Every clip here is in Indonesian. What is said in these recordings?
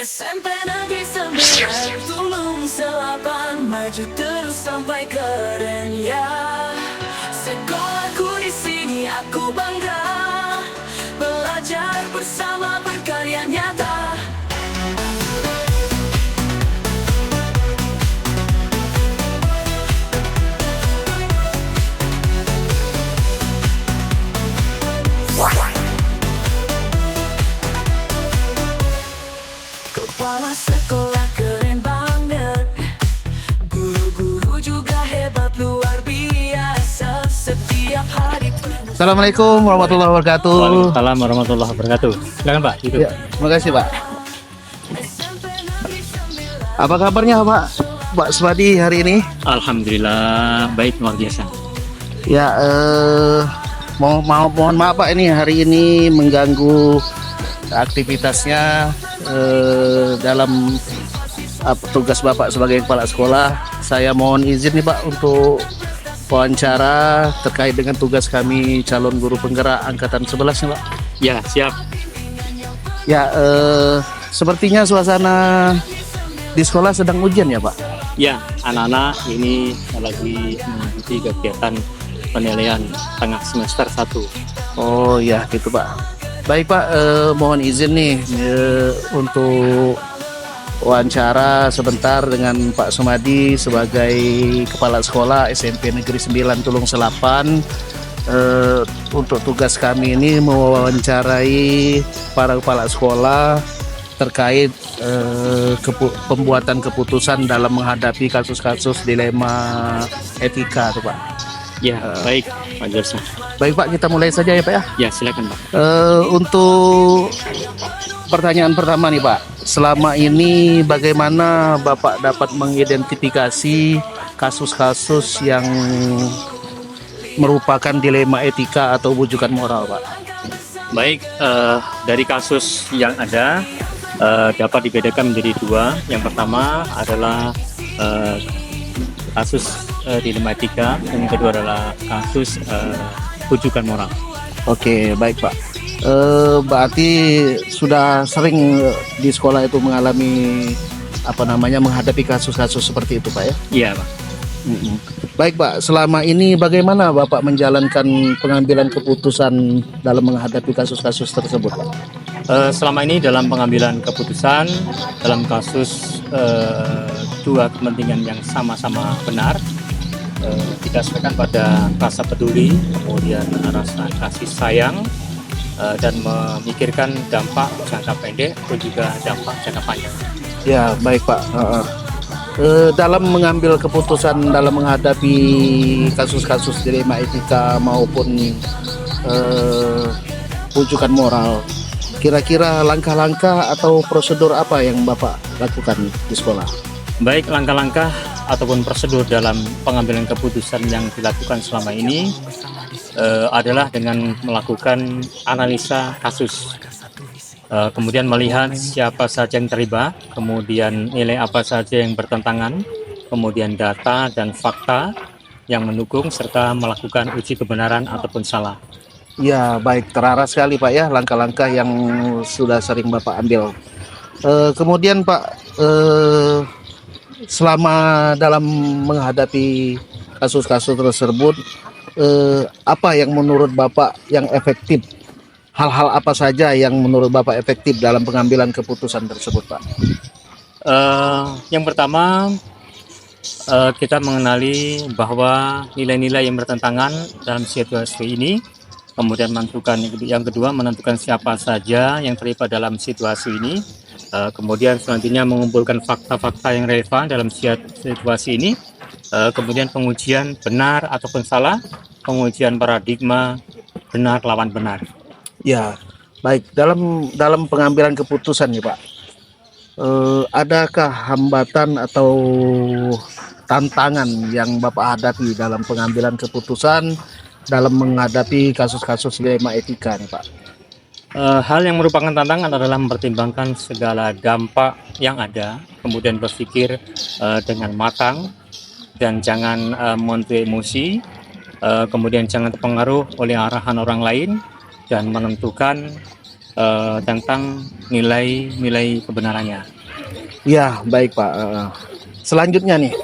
SMP Negeri 9 Tulung Selapan, maju terus sampai keren ya. Sekolahku di sini aku bangga, belajar bersama berkarya nyata. Kepala sekolah keren banget, guru-guru juga hebat luar biasa. Setiap hari Assalamualaikum warahmatullahi wabarakatuh. Waalaikumsalam warahmatullahi wabarakatuh. Silakan Pak. Hidup. Ya, terima kasih Pak. Apa kabarnya Pak? Pak Swadi hari ini? Alhamdulillah baik, luar biasa. Ya, mohon maaf Pak, ini hari ini mengganggu aktivitasnya dalam tugas Bapak sebagai kepala sekolah. Saya mohon izin nih Pak untuk wawancara terkait dengan tugas kami calon guru penggerak angkatan 11 nih Pak. Ya, siap. Ya, sepertinya suasana di sekolah sedang ujian ya Pak? Ya, anak-anak ini lagi mengikuti kegiatan penilaian tengah semester 1. Oh ya gitu Pak. Baik Pak, mohon izin nih untuk wawancara sebentar dengan Pak Sumadi sebagai Kepala Sekolah SMP Negeri 9 Tulung Selapan. Untuk tugas kami ini mewawancarai para kepala sekolah terkait pembuatan keputusan dalam menghadapi kasus-kasus dilema etika tuh Pak. Ya, baik Pak Josa. Baik Pak, kita mulai saja ya Pak ya. Ya, silakan Pak. Untuk pertanyaan pertama nih Pak, selama ini bagaimana Bapak dapat mengidentifikasi kasus-kasus yang merupakan dilema etika atau bujukan moral Pak? Baik, dari kasus yang ada dapat dibedakan menjadi dua. Yang pertama adalah kasus dilema etika, dan yang kedua adalah kasus bujukan moral. Oke, baik Pak. Berarti sudah sering di sekolah itu mengalami menghadapi kasus-kasus seperti itu Pak ya? Iya Pak. Baik Pak, selama ini bagaimana Bapak menjalankan pengambilan keputusan dalam menghadapi kasus-kasus tersebut Pak? Selama ini dalam pengambilan keputusan dalam kasus dua kepentingan yang sama-sama benar, didasarkan pada rasa peduli, kemudian rasa kasih sayang, dan memikirkan dampak jangka pendek dan juga dampak jangka panjang. Ya baik Pak. Dalam mengambil keputusan dalam menghadapi kasus-kasus dilema etika maupun rujukan moral, kira-kira langkah-langkah atau prosedur apa yang Bapak lakukan di sekolah? Baik, langkah-langkah ataupun prosedur dalam pengambilan keputusan yang dilakukan selama ini adalah dengan melakukan analisa kasus. Kemudian melihat siapa saja yang terlibat, kemudian nilai apa saja yang bertentangan, kemudian data dan fakta yang mendukung, serta melakukan uji kebenaran ataupun salah. Ya baik, terarah sekali Pak ya langkah-langkah yang sudah sering Bapak ambil. Kemudian Pak, selama dalam menghadapi kasus-kasus tersebut, apa yang menurut Bapak yang efektif? Hal-hal apa saja yang menurut Bapak efektif dalam pengambilan keputusan tersebut Pak? Yang pertama, kita mengenali bahwa nilai-nilai yang bertentangan dalam situasi ini, kemudian menentukan yang kedua, menentukan siapa saja yang terlibat dalam situasi ini, kemudian selanjutnya mengumpulkan fakta-fakta yang relevan dalam situasi ini, kemudian pengujian benar ataupun salah, pengujian paradigma benar lawan benar. Ya, baik. Dalam pengambilan keputusan nih Pak, adakah hambatan atau tantangan yang Bapak hadapi dalam pengambilan keputusan dalam menghadapi kasus-kasus dilema etika nih Pak? Hal yang merupakan tantangan adalah mempertimbangkan segala dampak yang ada, kemudian berpikir dengan matang dan jangan menuai emosi, kemudian jangan terpengaruh oleh arahan orang lain, dan menentukan tentang nilai-nilai kebenarannya. Ya, baik Pak. Selanjutnya nih,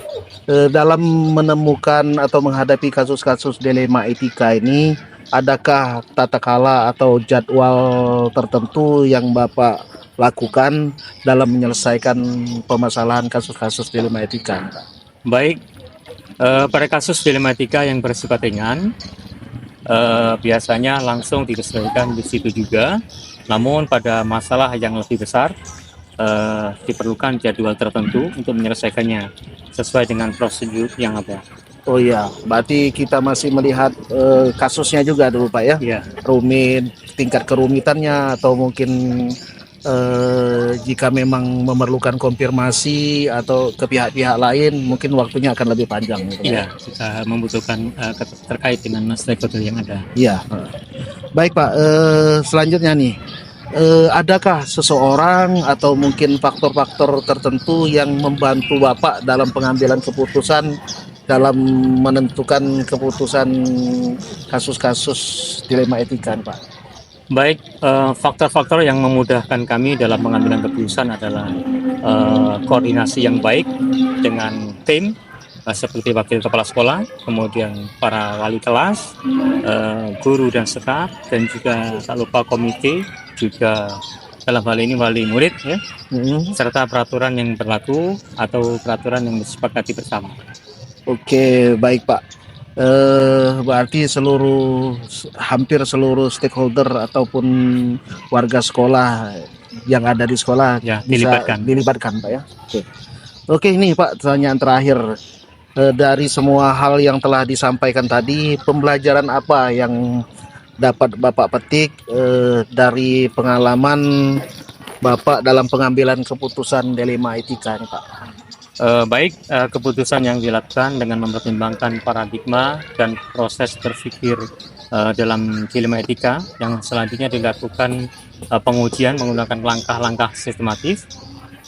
dalam menemukan atau menghadapi kasus-kasus dilema etika ini, adakah tata kala atau jadwal tertentu yang Bapak lakukan dalam menyelesaikan permasalahan kasus-kasus dilema etika? Baik, pada kasus dilema etika yang bersifat ringan, biasanya langsung diselesaikan di situ juga. Namun pada masalah yang lebih besar, diperlukan jadwal tertentu untuk menyelesaikannya sesuai dengan prosedur yang ada. Oh iya, berarti kita masih melihat kasusnya juga dulu Pak ya? Ya, Rumit, tingkat kerumitannya, atau mungkin jika memang memerlukan konfirmasi atau ke pihak-pihak lain, mungkin waktunya akan lebih panjang. Gitu, ya, kita membutuhkan terkait dengan stakeholder yang ada. Iya. Baik Pak, selanjutnya nih, adakah seseorang atau mungkin faktor-faktor tertentu yang membantu Bapak dalam pengambilan keputusan dalam menentukan keputusan kasus-kasus dilema etika, Pak? Baik, faktor-faktor yang memudahkan kami dalam pengambilan keputusan adalah koordinasi yang baik dengan tim, seperti wakil kepala sekolah, kemudian para wali kelas, guru dan staf, dan juga tak lupa komite, juga dalam hal ini wali murid, ya, serta peraturan yang berlaku atau peraturan yang disepakati bersama. Oke, baik Pak. Berarti hampir seluruh stakeholder ataupun warga sekolah yang ada di sekolah Ya, bisa dilibatkan Pak ya. Oke, ini Pak, pertanyaan terakhir. Dari semua hal yang telah disampaikan tadi, pembelajaran apa yang dapat Bapak petik dari pengalaman Bapak dalam pengambilan keputusan dilema etika ini, Pak? Baik, keputusan yang dilakukan dengan mempertimbangkan paradigma dan proses berpikir dalam dilema etika yang selanjutnya dilakukan pengujian menggunakan langkah-langkah sistematis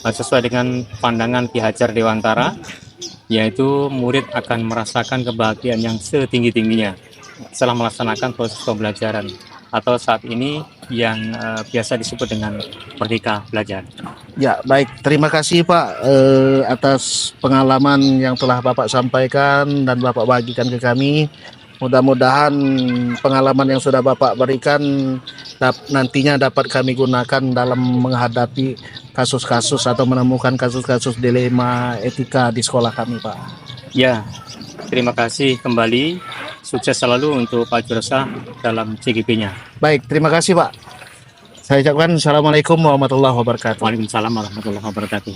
sesuai dengan pandangan Ki Hajar Dewantara, yaitu murid akan merasakan kebahagiaan yang setinggi-tingginya setelah melaksanakan proses pembelajaran, atau saat ini yang biasa disebut dengan merdeka belajar. Ya, baik. Terima kasih Pak atas pengalaman yang telah Bapak sampaikan dan Bapak bagikan ke kami. Mudah-mudahan pengalaman yang sudah Bapak berikan nantinya dapat kami gunakan dalam menghadapi kasus-kasus atau menemukan kasus-kasus dilema etika di sekolah kami, Pak. Ya, terima kasih kembali. Sukses selalu untuk Pak Jurusa dalam CGP-nya. Baik, terima kasih Pak. Saya ucapkan Assalamualaikum warahmatullahi wabarakatuh. Waalaikumsalam warahmatullahi wabarakatuh.